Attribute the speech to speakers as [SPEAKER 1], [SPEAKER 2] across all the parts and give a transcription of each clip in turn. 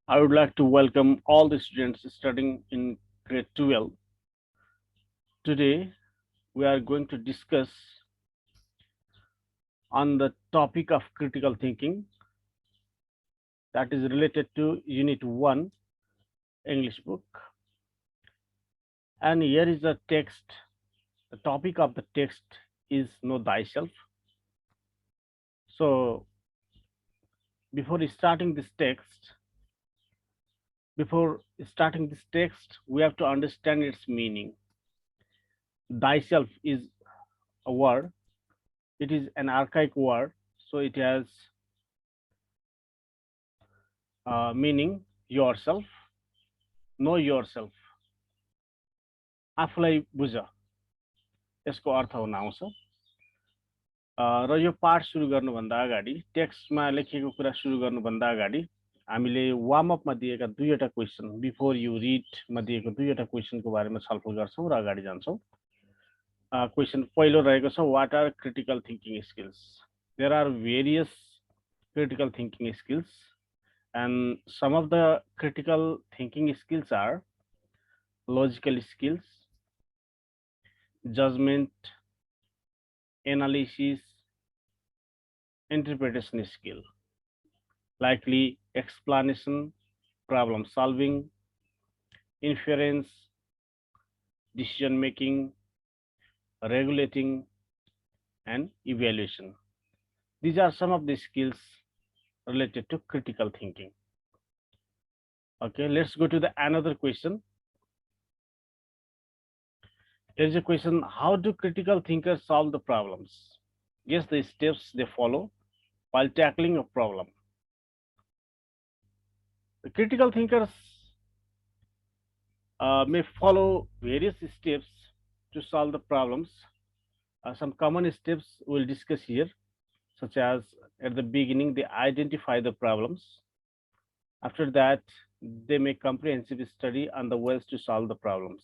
[SPEAKER 1] I would like to welcome all the students studying in grade 12. Today, we are going to discuss on the topic of critical thinking that is related to Unit 1 English book. And here is the text. The topic of the text is Know Thyself. So, before starting this text, we have to understand its meaning. Thyself is a word. It is an archaic word, so it has meaning yourself, know yourself. आफूलाई बुझ यसको अर्थ हुन आउँछ र यो पाठ सुरु गर्नुभन्दा अगाडि टेक्स्टमा लेखिएको कुरा सुरु गर्नुभन्दा अगाडि हामीले वार्म अपमा दिएका दुईवटा क्वेशन बिफोर यु रिड मा दिएको दुईवटा क्वेशनको बारेमा छलफल गर्छौं र अगाडि जान्छौं क्वेशन पहिलो रहेको छ what are critical thinking skills there are various critical thinking skills and some of the critical thinking skills are logical skills, judgment, analysis, interpretation skill, likely explanation, problem solving, inference, decision making, regulating, and evaluation. These are some of the skills related to critical thinking. Okay, let's go to the another question. There is a question, how do critical thinkers solve the problems? Guess the steps they follow while tackling a problem. The critical thinkers may follow various steps to solve the problems. Some common steps we'll discuss here, such as at the beginning, they identify the problems. After that, they make comprehensive study on the ways to solve the problems.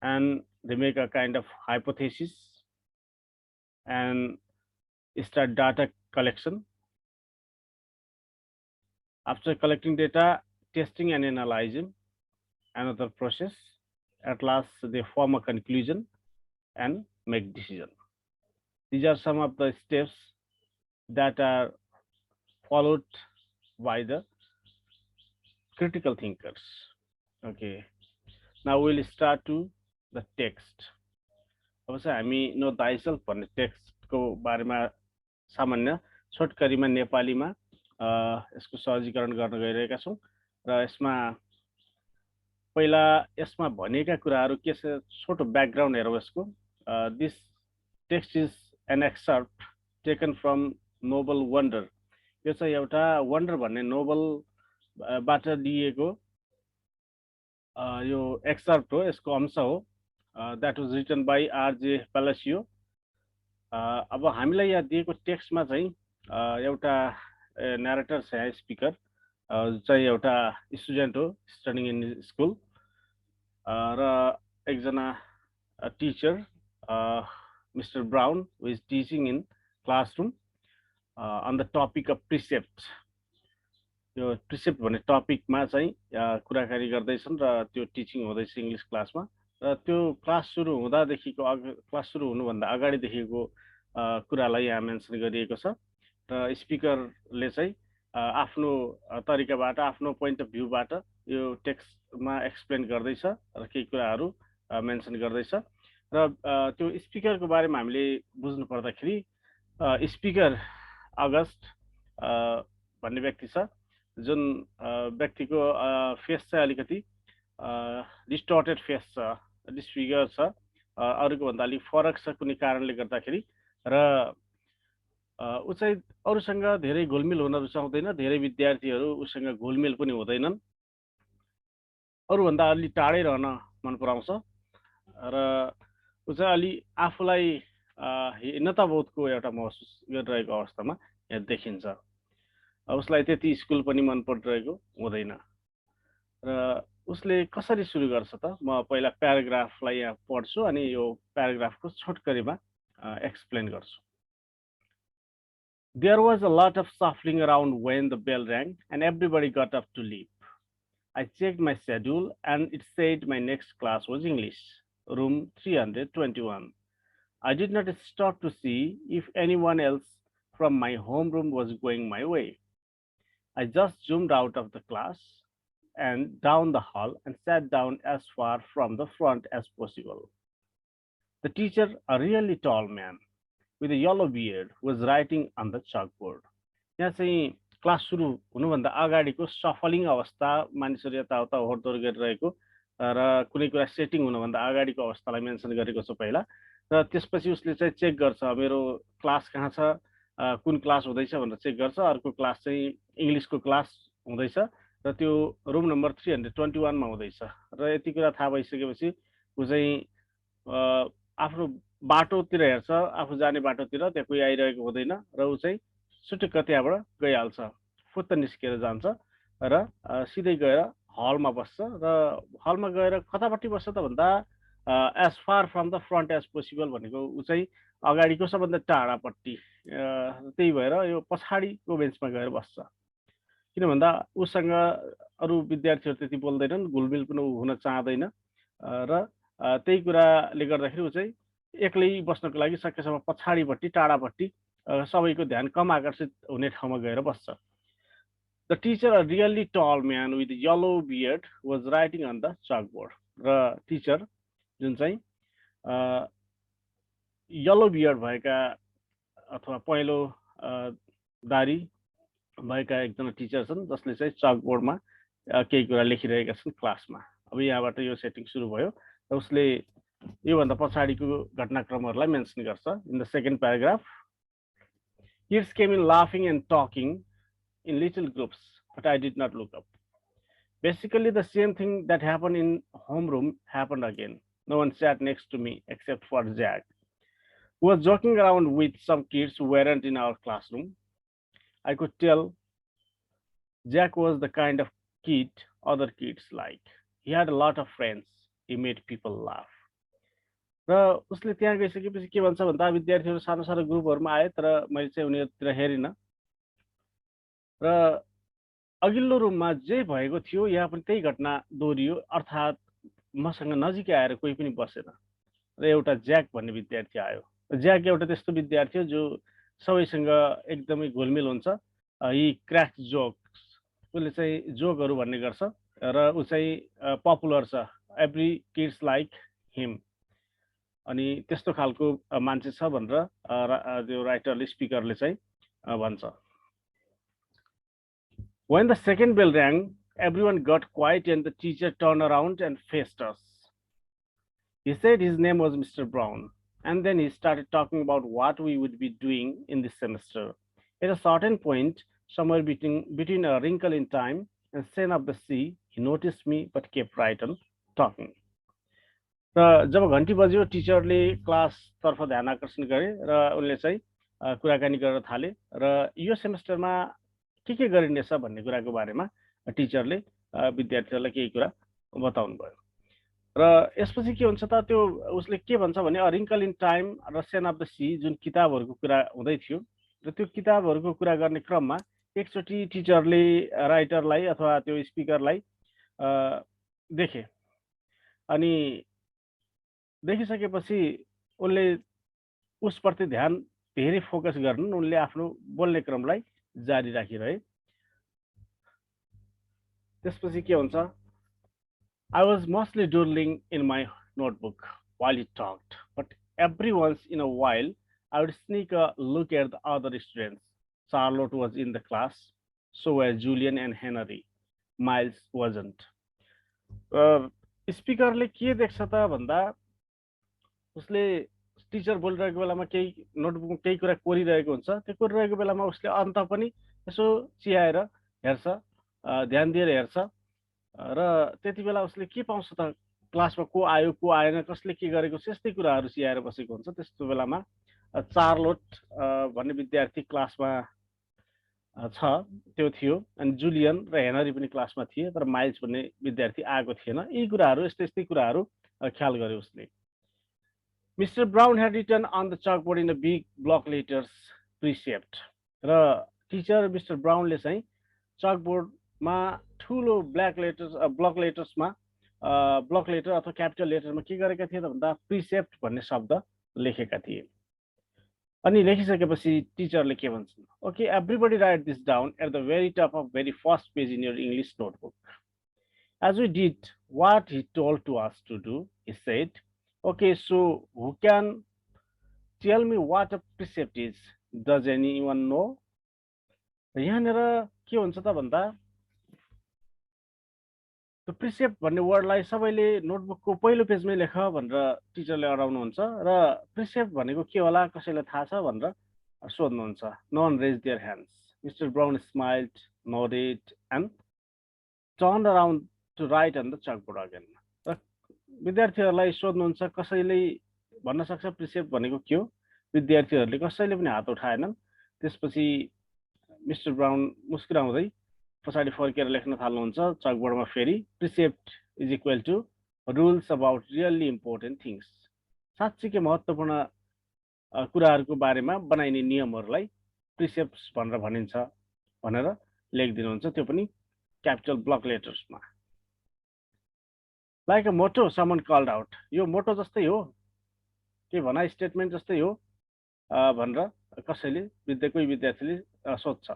[SPEAKER 1] And they make a kind of hypothesis and start data collection. After collecting data, testing and analyzing, another process. At last, they form a conclusion and make decision. These are some of the steps that are followed by the critical thinkers. Okay, now we'll start to the text. अब चाहिँ हामी no दाइसेल्फ भन्ने टेक्स्टको बारेमा सामान्य छोटकरीमा नेपालीमा यसको सहजीकरण गर्न गइरहेका छौं र यसमा पहिला यसमा भनेका कुराहरू के छ छोटो ब्याकग्राउन्ड हेरौँ यसको this text is an excerpt taken from novel Wonder यो चाहिँ एउटा वन्डर भन्ने नोबल बाट दिएको यो एक्सर्प्ट हो यसको अंश हो that was written by R.J. Palacio. अब हामीलाई यहाँ दिएको टेक्स्टमा चाहिँ एउटा नरेटर छ यहाँ स्पिकर चाहिँ एउटा स्टुडेन्ट हो स्टडिङ इन स्कुल र एकजना teacher Mr Brown who is teaching in classroom on the topic of precept यो प्रिसेप्ट भन्ने टपिकमा चाहिँ कुराकानी गर्दैछन् र त्यो टिचिङ हुँदैछ इङ्ग्लिस क्लासमा र त्यो क्लास सुरु हुँदादेखिको क्लास सुरु हुनुभन्दा अगाडिदेखिको कुरालाई यहाँ मेन्सन गरिएको छ र स्पिकरले चाहिँ आफ्नो तरिकाबाट आफ्नो पोइन्ट अफ भ्यूबाट यो टेक्स्टमा एक्सप्लेन गर्दैछ र केही कुराहरू मेन्सन गर्दैछ र त्यो स्पिकरको बारेमा हामीले बुझ्नु पर्दाखेरि स्पिकर अगस्ट भन्ने व्यक्ति छ जुन व्यक्तिको फेस चाहिँ अलिकति डिस्टर्टेड फेस छ डिस्फिगर छ अरूको भन्दा अलिक फरक छ कुनै कारणले गर्दाखेरि र उ चाहिँ अरूसँग धेरै घुलमिल हुन रुचाउँदैन धेरै विद्यार्थीहरू उसँग घुलमिल पनि हुँदैनन् अरूभन्दा अलि टाढै रहन मन पराउँछ र उ चाहिँ अलि आफूलाई हीनताबोधको एउटा महसुस गरिरहेको अवस्थामा यहाँ देखिन्छ उसलाई त्यति स्कुल पनि मन परिरहेको हुँदैन र उसले कसरी सुरु गर्छ त म पहिला प्याराग्राफलाई यहाँ पढ्छु अनि यो प्याराग्राफको छोटकरीमा एक्सप्लेन गर्छु There was a lot of shuffling around when the bell rang, and everybody got up to leave. I checked my schedule, and it said my next class was English, room 321. I did not stop to see if anyone else from my homeroom was going my way. I just zoomed out of the class and down the hall and sat down as far from the front as possible. The teacher, a really tall man with a yellow beard, was writing on the chalkboard. यहाँ चाहिँ class सुरु हुनुभन्दा अगाडिको सफलिङ अवस्था, मानिसहरू यताउता होडदोड गरिरहेको र कुनै कुरा सेटिङ हुनुभन्दा अगाडिको अवस्थालाई मेन्सन गरेको छ पहिला, र त्यसपछि उसले चाहिँ चेक गर्छ मेरो क्लास कहाँ छ, कुन क्लास हुँदैछ भनेर चेक गर्छ। अर्को क्लास चाहिँ इङ्ग्लिसको क्लास हुँदैछ र त्यो रुम नम्बर 321मा हुँदैछ। र यति कुरा थाहा भइसकेपछि ऊ चाहिँ आफ्नो बाटोतिर हेर्छ, आफू जाने बाटोतिर, त्यहाँ कोही आइरहेको हुँदैन र ऊ चाहिँ सुटुक्क त्यहाँबाट गइहाल्छ, फुत्त निस्केर जान्छ र सिधै गएर हलमा बस्छ। र हलमा गएर कतापट्टि बस्छ त भन्दा as far from the front as possible भनेको ऊ चाहिँ अगाडिको सबभन्दा टाढापट्टि, त्यही भएर यो पछाडिको बेन्चमा गएर बस्छ। किन भन्दा उसँग अरू विद्यार्थीहरू त्यति बोल्दैनन्, घुलमिल पनि हुन चाहँदैन र त्यही कुराले गर्दाखेरि ऊ चाहिँ एक्लै बस्नको लागि सकेसम्म पछाडिपट्टि टाढापट्टि सबैको ध्यान कम आकर्षित हुने ठाउँमा गएर बस्छ। The teacher, a really tall man with a yellow beard, was writing on the chalkboard. र टिचर जुन चाहिँ यल्लो बियर्ड भएका अथवा पहेँलो दारी भएका एकजना टिचर छन् जसले चाहिँ चकबोर्डमा केही कुरा लेखिरहेका छन् क्लासमा। अब यहाँबाट यो सेटिङ सुरु भयो र उसले योभन्दा पछाडिको घटनाक्रमहरूलाई मेन्सन गर्छ। In the second paragraph, kids came in laughing and talking in little groups, but I did not look up. Basically, the same thing that happened in homeroom happened again. No one sat next to me except for Jack, who was joking around with some kids who weren't in our classroom. I could tell Jack was the kind of kid other kids liked. He had a lot of friends. He made people laugh. र उसले त्यहाँ गइसकेपछि के भन्छ भन्दा विद्यार्थीहरू सानो सानो ग्रुपहरूमा आए, तर मैले चाहिँ उनीहरूतिर हेरिनँ र अघिल्लो रुममा जे भएको थियो यहाँ पनि त्यही घटना दोहोरियो, अर्थात् मसँग नजिकै आएर कोही पनि बसेन र एउटा ज्याक भन्ने विद्यार्थी आयो। ज्याक एउटा त्यस्तो विद्यार्थी हो जो सबैसँग एकदमै घुलमिल हुन्छ। हि क्र्याक्स जोक्स, उसले चाहिँ जोकहरू भन्ने गर्छ र ऊ चाहिँ पपुलर छ, एभ्री किड्स लाइक हिम। अनि त्यस्तो खालको मान्छे छ भनेर त्यो राइटरले, स्पिकरले चाहिँ भन्छ। When the second bell rang, everyone got quiet and the teacher turned around and faced us. He said his name was Mr. Brown, and then he started talking about what we would be doing in this semester. At a certain point, somewhere between a wrinkle in time and Sin of the Sea, he noticed me but kept right on talking. र जब घन्टी बज्यो टिचरले क्लासतर्फ ध्यान आकर्षण गरे र उनले चाहिँ कुराकानी गर्न थाले र यो सेमेस्टरमा के गरिनेछ भन्ने कुराको बारेमा टिचरले विद्यार्थीहरूलाई केही कुरा बताउनु भयो। र यसपछि के हुन्छ त, त्यो उसले के भन्छ भने रिङ्कल इन टाइम र सेन अफ द सी जुन किताबहरूको कुरा हुँदै थियो र त्यो किताबहरूको कुरा गर्ने क्रममा एकचोटि टिचरले राइटरलाई अथवा त्यो स्पिकरलाई देखे अनि देखिसकेपछि उनले उसप्रति ध्यान धेरै फोकस गर्नु, उनले आफ्नो बोल्ने क्रमलाई जारी राखिरहे। त्यसपछि के हुन्छ, I was mostly doodling in my notebook while he talked, but every once in a while I would sneak a look at the other students. Charlotte was in the class, so were Julian and Henry. Miles wasn't. स्पिकरले के देख्छ त भन्दा उसले teacher बोलिरहेको बेलामा केही नोटबुकमा केही कुरा कोरिरहेको हुन्छ, त्यो कोरिरहेको बेलामा उसले अन्त पनि यसो चियाएर हेर्छ, ध्यान दिएर हेर्छ र त्यति बेला उसले के पाउँछ त, क्लासमा को आयो को आएन, कसले के गरेको छ, यस्तै कुराहरू चियाएर बसेको हुन्छ। त्यस्तो बेलामा चार्लोट भन्ने विद्यार्थी क्लासमा छ, त्यो थियो, अनि जुलियन र हेनरी पनि क्लासमा थिए, तर माइल्स भन्ने विद्यार्थी आएको थिएन। यी कुराहरू, यस्तै कुराहरू ख्याल गर्यो उसले। Mr. Brown had written on the chalkboard in a big block letters, Precept. र टिचर मिस्टर ब्राउनले चाहिँ चकबोर्डमा ठुलो ब्लक लेटर अथवा क्यापिटल लेटरमा के गरेका थिए त भन्दा प्रिसेप्ट भन्ने शब्द लेखेका थिए। अनि लेखिसकेपछि टिचरले के भन्छन्, okay everybody write this down at the very top of very first page in your English notebook. As we did what he told to us to do, he said, okay, so who can tell me what a precept is? Does anyone know? यहाँनिर के हुन्छ त भन्दा त्यो precept भन्ने वर्डलाई सबैले नोटबुकको पहिलो पेजमै लेख भनेर टिचरले अराउनुहुन्छ र प्रिसेप्ट भनेको के होला कसैलाई थाहा छ भनेर सोध्नुहुन्छ। No one raised their hands. Mr Brown smiled, nodded and turned around to write on the chalkboard again। र विद्यार्थीहरूलाई सोध्नुहुन्छ कसैले भन्न सक्छ प्रिसेप्ट भनेको के हो? विद्यार्थीहरूले कसैले पनि हात उठाएनन्। त्यसपछि मिस्टर ब्राउन मुस्कुराउँदै पछाडि फर्केर लेख्न थाल्नुहुन्छ चकबोर्डमा फेरि, precept is equal to rules about really important things. साँच्चीकै महत्त्वपूर्ण कुराहरूको बारेमा बनाइने नियमहरूलाई प्रिसेप्ट्स भनेर भनिन्छ भनेर लेखिदिनुहुन्छ, त्यो पनि क्यापिटल ब्लक लेटर्समा। लाइक अ मोटो समन कल्ड आउट, यो मोटो जस्तै हो, के भनाइ स्टेटमेन्ट जस्तै हो भनेर कसैले कोही विद्यार्थीले सोध्छ।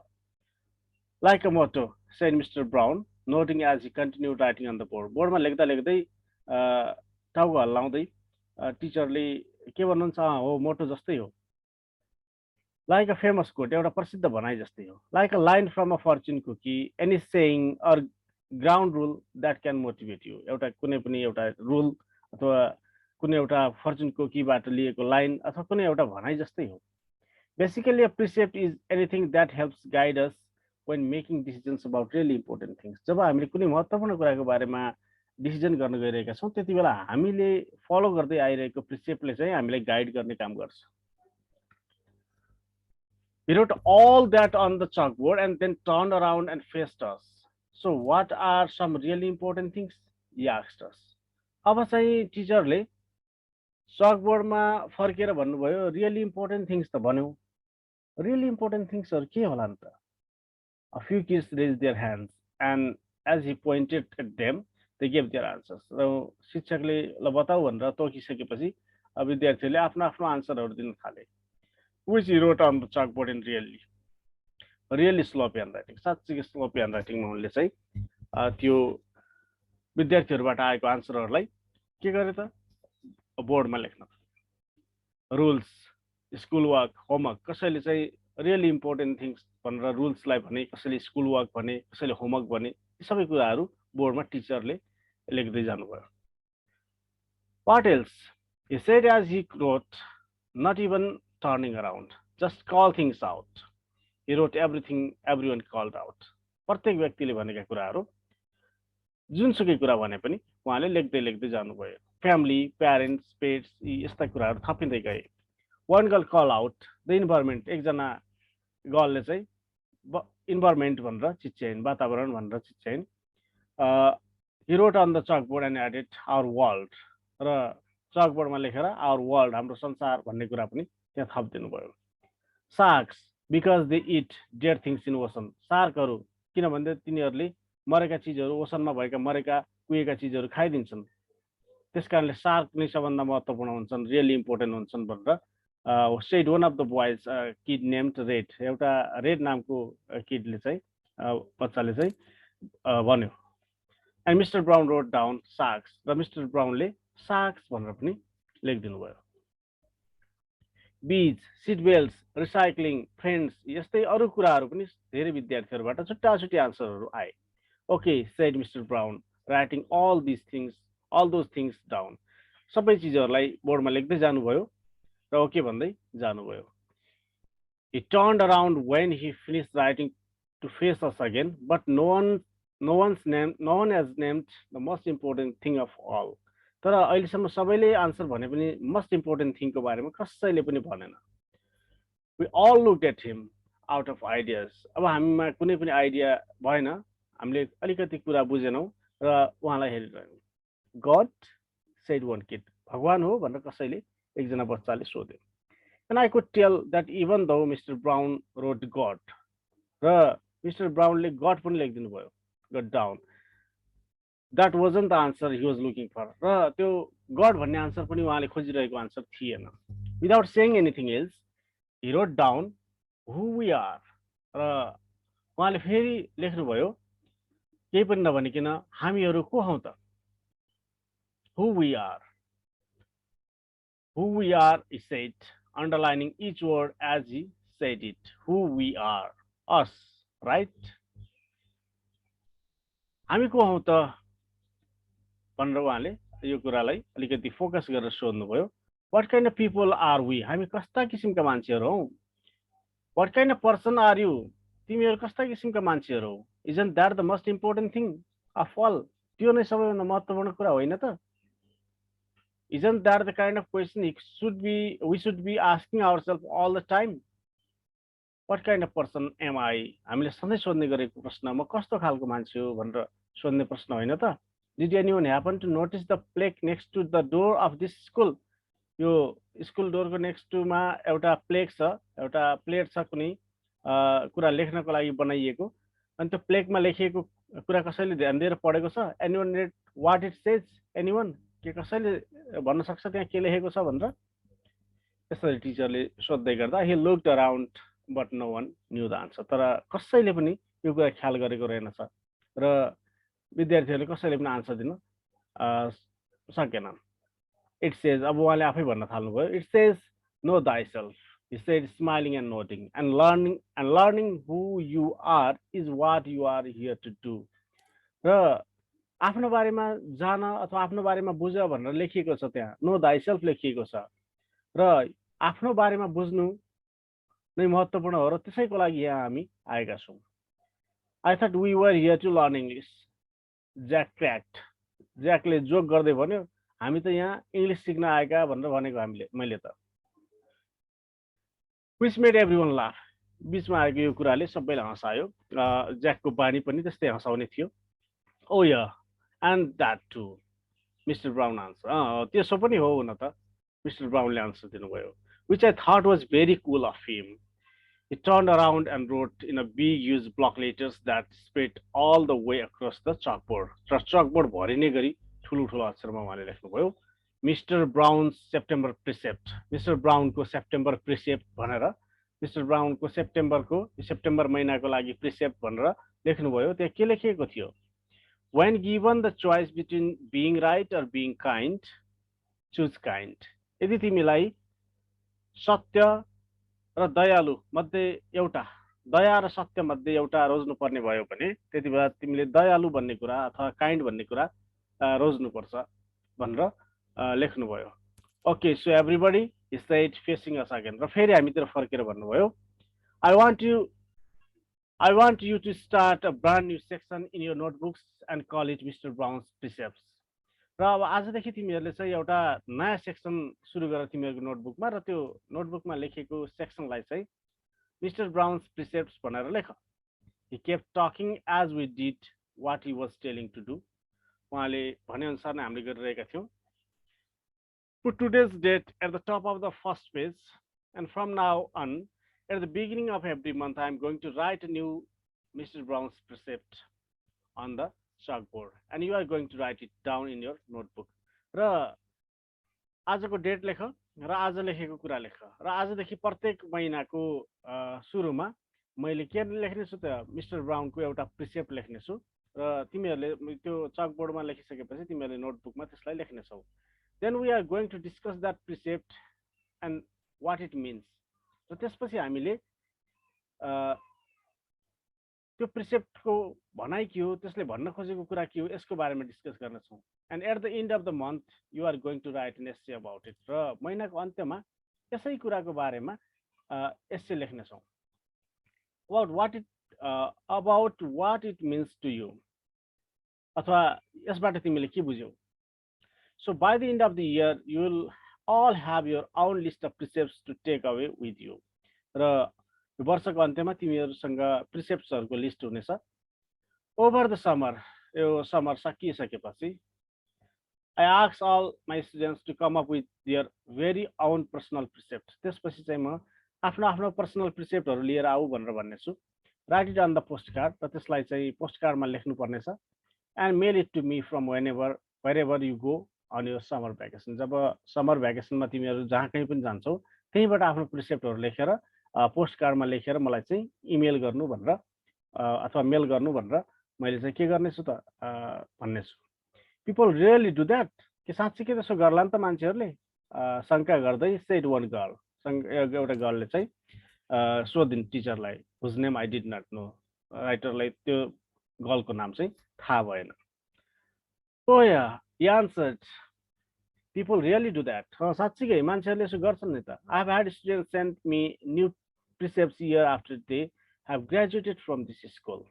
[SPEAKER 1] Like a motto said Mr Brown noting as he continue writing on the board. बोर्डमा लेख्दा लेख्दै टाउको हल्लाउँदै टिचरले के भन्नुहुन्छ, हो मोटो जस्तै हो। लाइक अ फेमस कोट, एउटा प्रसिद्ध भनाइ जस्तै हो। Like a line from a fortune cookie, any saying or ground rule that can motivate you. एउटा कुनै पनि एउटा रुल अथवा कुनै एउटा फर्चुन कुकीबाट लिएको लाइन अथवा कुनै एउटा भनाइ जस्तै हो। Basically a precept is anything that helps guide us when making decisions about really important things। जब हामीले कुनै महत्त्वपूर्ण कुराको बारेमा डिसिजन गर्न गइरहेका छौँ त्यति बेला हामीले फलो गर्दै आइरहेको प्रिसेप्टले चाहिँ हामीलाई गाइड गर्ने काम गर्छ। He wrote all that on the chalkboard and then turned around and faced us. So what are some really important things? He asked us। अब चाहिँ टिचरले चकबोर्डमा फर्केर भन्नुभयो रियली इम्पोर्टेन्ट थिङ्स त भन्यो, रियली इम्पोर्टेन्ट थिङ्सहरू के होला नि त? A few kids raised their hands and as he pointed at them, they gave their answers। र शिक्षकले ल बताऊ भनेर तोकिसकेपछि विद्यार्थीहरूले आफ्नो आफ्नो आन्सरहरू दिन थाले। Which he wrote on the chalkboard in really sloppy handwriting। साँच्चै स्लोपी ह्यान्डराइटिङमा उनले चाहिँ त्यो विद्यार्थीहरूबाट आएको आन्सरहरूलाई के गरे त बोर्डमा लेख्न। रुल्स, स्कुल वर्क, होमवर्क, कसैले चाहिँ रियली इम्पोर्टेन्ट थिङ्स भनेर रुल्सलाई भने, कसैले स्कुल वर्क भने, कसैले होमवर्क भने, यी सबै कुराहरू बोर्डमा टिचरले लेख्दै जानुभयो। What else? He said as he wrote, not even turning around, just call things out। He wrote everything everyone called out। प्रत्येक व्यक्तिले भनेका कुराहरू जुनसुकै कुरा भने पनि उहाँले लेख्दै लेख्दै जानुभयो। फ्यामिली, प्यारेन्ट्स, पेट्स, यी यस्ता कुराहरू थपिँदै गए। One girl call out the environment, एकजना गर्लले चाहिँ इन्भाइरोमेन्ट भनेर चिच्याइन्, वातावरण भनेर चिच्याइन्। He wrote on the chalkboard and added our world, र चकबोर्डमा लेखेर आवर वर्ल्ड, हाम्रो संसार भन्ने कुरा पनि त्यहाँ थपिदिनु भयो। Sharks because they eat dead things in ocean, सार्कहरू किनभने तिनीहरूले मरेका चिजहरू, ओसनमा भएका मरेका कुहेका चिजहरू खाइदिन्छन्, त्यस कारणले सार्क नै सबभन्दा महत्त्वपूर्ण हुन्छन्, रियली इम्पोर्टेन्ट हुन्छन् भनेर said one of the boys, kid named Red, एउटा रेड नामको किडले चाहिँ बच्चाले चाहिँ भन्यो। And Mr Brown wrote down सार्क्स, र मिस्टर ब्राउनले सार्क्स भनेर पनि लेखिदिनु भयो। बीज, सिट बेल्ट्स, रिसाइक्लिङ, फ्रेन्ड्स, यस्तै अरू कुराहरू पनि धेरै विद्यार्थीहरूबाट छुट्टा छुट्टी आन्सरहरू आए। Okay said Mr Brown writing all those things down, सबै चिजहरूलाई बोर्डमा लेख्दै जानुभयो र ओके भन्दै जानुभयो। He turned around when he finished writing to face us again, but no one has named the most important thing of all। तर अहिलेसम्म सबैले आन्सर भने पनि मोस्ट इम्पोर्टेन्ट थिङको बारेमा कसैले पनि भनेन। We all looked at him out of ideas। अब हामीमा कुनै पनि आइडिया भएन, हामीले अलिकति कुरा बुझेनौँ र उहाँलाई हेरिरह्यौँ। God said one kid, भगवान हो भनेर कसैले एकजना बच्चाले सोध्यो। And I could tell that even though Mr. Brown wrote God, र Mr. Brownले God पनि लेखिदिनु भयो, got down. That wasn't the answer he was looking for. र त्यो God भन्ने आन्सर पनि उहाँले खोजिरहेको आन्सर थिएन. Without saying anything else, he wrote down who we are. र उहाँले फेरि लेख्नुभयो केही पनि नभनिकन हामीहरू को हौं त? Who we are. Who we are, he said, underlining each word as he said it. Who we are. Us, right? हामी को हौं त भनेर उहाँले यो कुरालाई अलिकति फोकस गरेर सोध्नुभयो. What kind of people are we? हामी कस्ता किसिमका मान्छेहरू हौं? What kind of person are you? तिमीहरू कस्ता किसिमका मान्छेहरू हौ? Isn't that the most important thing of all? त्यो नै सबैभन्दा महत्त्वपूर्ण कुरा होइन त? Isn't that the kind of question we should be asking ourselves all the time? What kind of person am I? हामीले सधैँ सोध्ने गरेको प्रश्न म कस्तो खालको मान्छे हो भनेर सोध्ने प्रश्न होइन त? Did anyone happen to notice the plaque next to the door of this school? यो स्कुल डोरको नेक्स्ट टुमा एउटा प्लेक छ, एउटा प्लेट छ कुनै कुरा लेख्नको लागि बनाइएको. अनि त्यो प्लेकमा लेखिएको कुरा कसैले ध्यान दिएर पढेको छ? Anyone read what it says? Anyone? के कसैले भन्न सक्छ त्यहाँ के लेखेको छ भनेर? त्यसरी टिचरले सोध्दै गर्दा he looked around but no one knew the answer. तर कसैले पनि यो कुरा ख्याल गरेको रहेनछ र विद्यार्थीहरूले कसैले पनि आन्सर दिन सकेनन्. It says, अब उहाँले आफै भन्न थाल्नुभयो. It says, know thyself. He said, smiling and nodding. And learning who you are is what you are here to do. र आफ्नो बारेमा जान अथवा आफ्नो बारेमा बुझ भनेर लेखिएको छ त्यहाँ. Know thyself लेखिएको छ. र आफ्नो बारेमा बुझ्नु नै महत्त्वपूर्ण हो र त्यसैको लागि यहाँ हामी आएका छौँ. I thought we were here to learn English. Jack cracked. ज्याकले जोक गर्दै भन्यो, हामी त यहाँ इङ्ग्लिस सिक्न आएका भनेर भनेको मैले त. Which made everyone laugh. बीचमा आएको यो कुराले सबैलाई हँसायो. ज्याकको बानी पनि त्यस्तै हँसाउने थियो. Oh yeah, and that too. Mr. Brown answer. त्यसो पनि हो न त. Mr. Brownले आन्सर दिनुभयो. Which I thought was very cool of him. He turned around and wrote in a big huge block letters that spread all the way across the chalkboard. र chalkboard भरिने गरी ठुलो ठुलो अक्षरमा उहाँले लेख्नुभयो. Mr. Brown's September Precept. Mr. Brown को September Precept भनेर Mr. Brown को सेप्टेम्बर महिनाको लागि Precept भनेर लेख्नुभयो. त्यहाँ के लेखिएको थियो? When given the choice between being right or being kind, choose kind. यदि तिमीलाई सत्य र दयालु मध्ये एउटा, दया र सत्य मध्ये एउटा रोज्नु पर्ने भयो भने त्यति बेला तिमीले दयालु भन्ने कुरा अथवा काइन्ड भन्ने कुरा रोज्नु पर्छ भनेर लेख्नुभयो. Okay, so everybody is said facing us again. र फेरि हामीतिर फर्केर भन्नुभयो, I want you to start a brand new section in your notebooks and call it Mr. Brown's Precepts. र अब आजदेखि तिमीहरूले चाहिँ एउटा नयाँ सेक्सन सुरु गर तिमीहरूको नोटबुकमा र त्यो नोटबुकमा लेखेको सेक्सनलाई चाहिँ Mr. Brown's Precepts भनेर लेख. He kept talking as we did what he was telling to do. उहाँले भने अनुसार नै हामीले गरिरहेका थियौँ. Put today's date at the top of the first page, and from now on, at the beginning of every month, I am going to write a new Mr. Brown's Precept on the chalkboard, and you are going to write it down in your notebook. र आजको date लेख र आज लेखेको कुरा लेख र आजदेखि प्रत्येक महिनाको सुरुमा मैले के लेख्नेछु त मिस्टर ब्राउनको एउटा प्रिसेप्ट लेख्नेछु र तिमीहरूले त्यो चकबोर्डमा लेखिसकेपछि तिमीहरूले नोटबुकमा त्यसलाई लेख्नेछौ. Then we are going to discuss that precept and what it means. र त्यसपछि हामीले त्यो प्रिसेप्टको भनाइ के हो, त्यसले भन्न खोजेको कुरा के हो, यसको बारेमा डिस्कस गर्नेछौँ. And at the end of the month, you are going to write an essay about it. र महिनाको अन्त्यमा यसै कुराको बारेमा एस्से लेख्नेछौँ. About what it means to you. अथवा यसबाट तिमीले के बुझ्यौ. So by the end of the year, you will all have your own list of precepts to take away with you. र वर्षको अन्त्यमा तिमीहरूसँग प्रिसेप्ट्सहरूको लिस्ट हुनेछ. Over the summer, यो समर सकिसकेपछि I ask all my students to come up with their very own personal precepts. त्यसपछि चाहिँ म आफ्नो आफ्नो पर्सनल प्रिसेप्टहरू लिएर आऊ भनेर भन्नेछु. Write it on the postcard र त्यसलाई चाहिँ पोस्ट कार्डमा लेख्नु पर्नेछ. And mail it to me from wherever you go on your summer vacation. जब समर भ्याकेसनमा तिमीहरू जहाँ कहीँ पनि जान्छौ त्यहीँबाट आफ्नो प्रिसेप्टहरू लेखेर पोस्ट कार्डमा लेखेर मलाई चाहिँ इमेल गर्नु भनेर अथवा मेल गर्नु भनेर मैले चाहिँ के गर्नेछु त भन्ने छु. People really do that. के साँच्चीकै त्यसो गर्ला नि त मान्छेहरूले शङ्का गर्दै सेड वान गर्ल. एउटा गर्लले चाहिँ सोधिन् टिचरलाई, whose name I did not know. राइटरलाई त्यो गर्लको नाम चाहिँ थाहा भएन. ओ या he answered, people really do that. साँच्चीकै मान्छेहरूले यसो गर्छन् नि त. I have had students send me new precepts year after they have graduated from this school.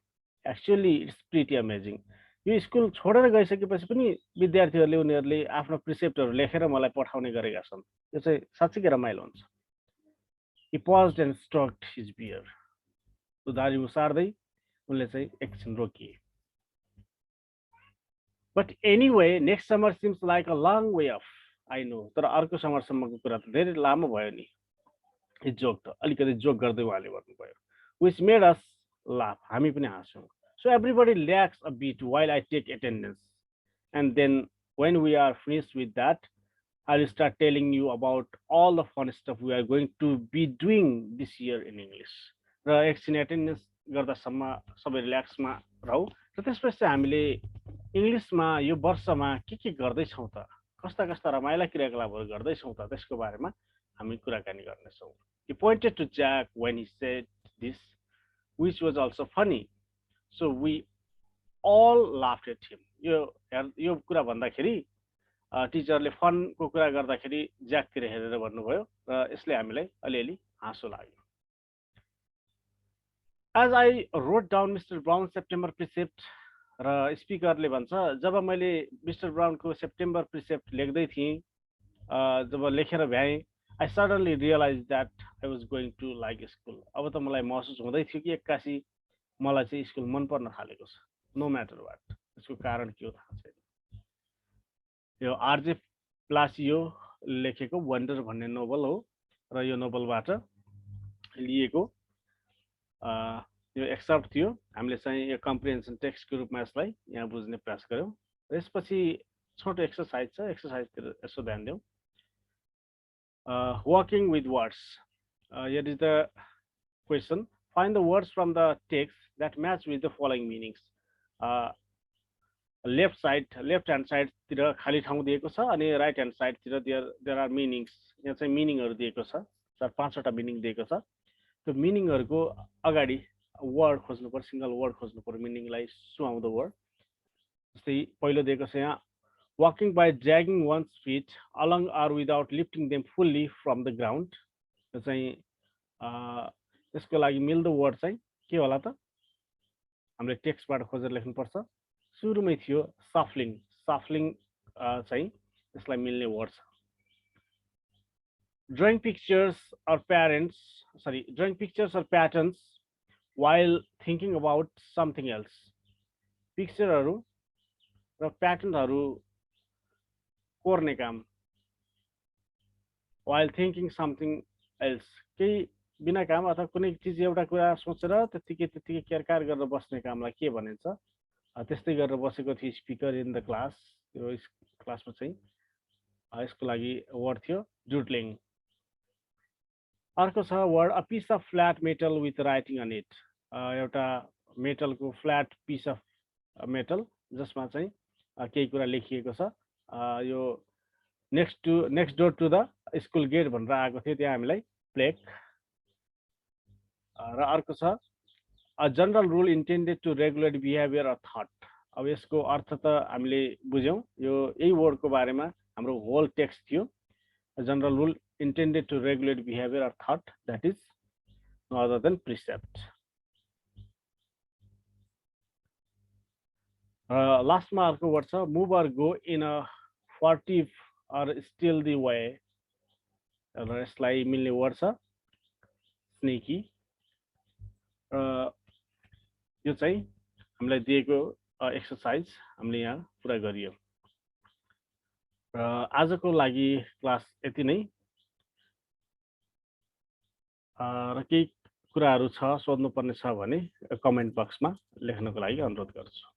[SPEAKER 1] Actually, it's pretty amazing. यो स्कुल छोडेर गइसकेपछि पनि विद्यार्थीहरूले उनीहरूले आफ्नो प्रिसेप्टहरू लेखेर मलाई पठाउने गरेका छन्. यो चाहिँ साँच्चीकै रमाइलो हुन्छ. He paused and stroked his beard. उधारी उसार्दै उनले चाहिँ एकछिन रोकिए. But anyway, next summer seems like a long way off. I know. तर अर्को समरसम्मको कुरा त धेरै लामो भयो नि. जोक त अलिकति जोक गर्दै उहाँले भन्नुभयो. Which made us laugh. हामी पनि हाँस्यौँ. So everybody relax a bit while I take attendance. And then when we are finished with that, I will start telling you about all the fun stuff we are going to be doing this year in English. र एकछिन attendance गर्दासम्म सबै रिल्याक्समा रहौ. र त्यसपछि हामीले इङ्ग्लिसमा यो वर्षमा के गर्दैछौँ त, कस्ता कस्ता रमाइला क्रियाकलापहरू गर्दैछौँ त, त्यसको बारेमा हामी कुराकानी गर्नेछौँ. He pointed to Jack when he said this, which was also funny. So we all laughed at him. यो कुरा भन्दाखेरि टिचरले फनको कुरा गर्दाखेरि ज्याकतिर हेरेर भन्नुभयो र यसले हामीलाई अलिअलि हाँसो लाग्यो. As I wrote down Mr. Brown's September precept, र स्पिकरले भन्छ जब मैले मिस्टर ब्राउनको सेप्टेम्बर प्रिसेप्ट लेख्दै थिएँ, जब लेखेर भ्याएँ, I suddenly realized that I was going to like school. अब त मलाई महसुस हुँदै थियो कि एक्कासी मलाई चाहिँ स्कुल मन पर्न थालेको छ. No matter what. यसको कारण के हो थाहा छैन. यो आरजे प्लासियो लेखेको वन्डर भन्ने नोभल हो र यो नोभलबाट लिएको यो एक्सर्प्ट थियो. हामीले चाहिँ यो कम्प्रिहेन्सन टेक्स्टको रूपमा यसलाई यहाँ बुझ्ने प्रयास गऱ्यौँ. यसपछि छोटो एक्सर्साइज छ, एक्सर्साइजतिर यसो ध्यान दिउँ. Working with words. Here is the question. Find the words from the text that match with the following मिनिङ्स. Left hand साइडतिर खाली ठाउँ दिएको छ अनि राइट ह्यान्ड साइडतिर देयर आर मिनिङ्स. यहाँ चाहिँ मिनिङहरू दिएको छ, 4-5वटा मिनिङ दिएको छ. त्यो मिनिङहरूको अगाडि वर्ड खोज्नु पर्यो, सिङ्गल वर्ड खोज्नु पर्यो मिनिङलाई सुहाउँदो वर्ड. जस्तै पहिलो दिएको छ यहाँ, walking by dragging one's feet along or without lifting them fully from the ground. यो चाहिँ त्यसको लागि मिल्दो वर्ड चाहिँ के होला त, हामीले टेक्स्टबाट खोजेर लेख्नुपर्छ. सुरुमै थियो सफलिङ. सफलिङ चाहिँ त्यसलाई मिल्ने वर्ड छ. drawing pictures or patterns while thinking about something else. पिक्चरहरू र प्याटर्नहरू कोर्ने काम. while thinking something else. केही बिना काम अथवा कुनै चिज एउटा कुरा सोचेर त्यतिकै केरकार गरेर बस्ने कामलाई के भनिन्छ. त्यस्तै गरेर बसेको थियो स्पिकर इन द क्लास. यो क्लासमा चाहिँ यसको लागि वर्ड थियो डुडलिङ. अर्को छ word a piece of flat metal with writing on it. एउटा मेटलको फ्ल्याट पिस अफ मेटल जसमा चाहिँ केही कुरा लेखिएको छ. यो next door to the school gate भनेर आएको थियो त्यहाँ हामीलाई प्लेक. र अर्को छ a general rule intended to regulate behaviour or thought. अब यसको अर्थ त हामीले बुझ्यौँ. यो यही वर्डको बारेमा हाम्रो होल टेक्स्ट थियो. General rule intended to regulate behavior or thought, that is no other than precept. Lastमा अर्को वर्ड छ move or go in a furtive or stealthy way. र यसलाई मिल्ने वर्ड छ sneaky. यो चाहिँ हामीलाई दिएको एक्सर्साइज हामीले यहाँ पुरा गरियो. आजको लागि क्लास यति नै। र केही कुराहरू छ सोध्नुपर्ने छ भने कमेन्ट बक्समा लेख्नको लागि अनुरोध गर्छु।